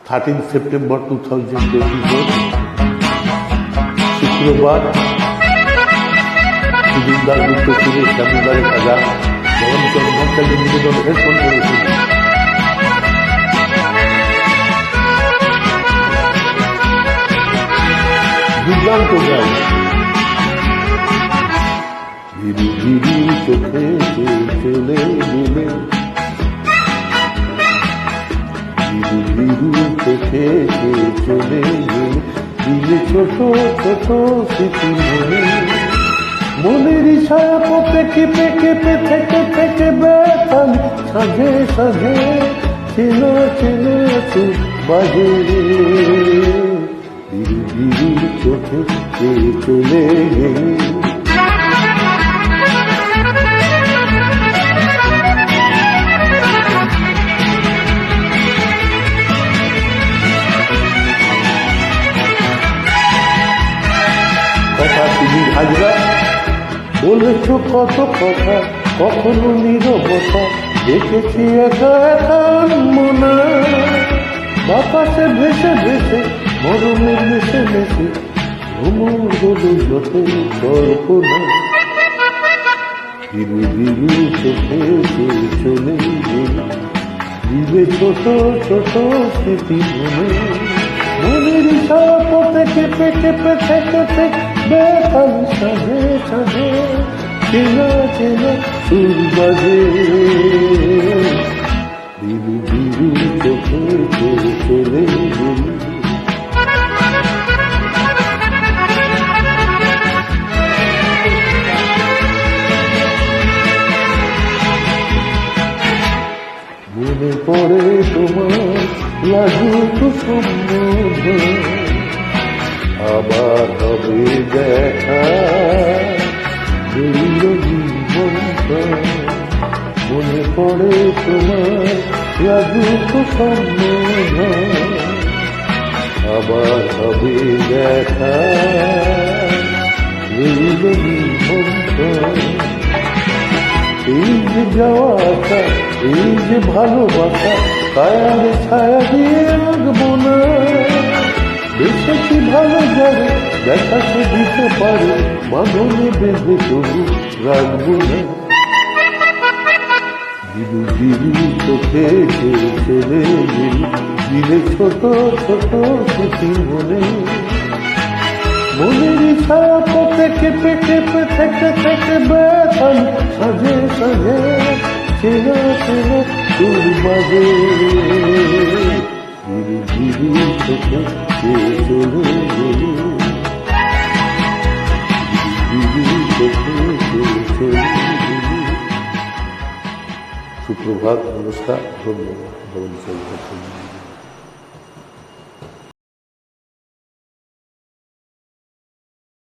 13 September 2024 শুক্রবার সুদিনদার গুপ্ত সুরেশ স্বামীবারে কাজা জগন্নাথ ভট্টাচার্য নিবেদন হেডফোন করেছিল। দুর্দান্ত গান। ধীরে ধীরে চোখে চলে গেলে, ধীরে ধীরে চোখে চলে গেলে, দিলে ছোট ছোট স্মৃতি মনে, মনের ছায়া পথে কেঁপে কেঁপে থেকে থেকে বেতাল সাজে সাজে চেনা চেনা চোখ বাজে। ধীরে ধীরে চোখে চলে গেলে, কথা তুমি হাজরা বলেছ কত কথা, কখনো নীরবতা দেখেছি একা একা মনা, বাতাসে ভেসে ভেসে মরমের মেশে মেশে ভ্রমণ হলো যত কল্পনা। ধীরে ধীরে চোখে চলে গেলে, দিলে ছোট ছোট স্মৃতি মনে, মনের ছায়া পথে কেঁপে কেঁপে থেকে থেকে বেতাল সাজে সাজে চেনা চেনা সুর বাজে। ধীরে ধীরে চোখে চলে গেলে, মনে পড়ে তোমার লাজুক সম্বোধ, আবার হবে দেখা রইল জীবনটা। মনে পড়ে তোমার লাজুক সম্বোধ, আবার হবে দেখা রইল জীবনটা। এই যে যাওয়া আসা, এই যে ভালোবাসা, কায়ার ছায়া দিয়ে রাখবো না, বেশি ভালো যাবে দেখা সে দিতে পারে, বাঁধনে বেঁধে তবু রাখবো না। ধীরে ধীরে চোখে চলে গেলে, দিলে ছোট ছোট স্মৃতি মনে, মনের ছায়া পথে কেঁপে কেঁপে থেকে থেকে বেতাল সাজে সাজে চেনা চেনা সুর বাজে। ধীরে ধীরে চোখে চলে গেলে, ধীরে ধীরে চোখে চলে গেলে। সুপ্রভাত, নমস্কার, ধন্যবাদ।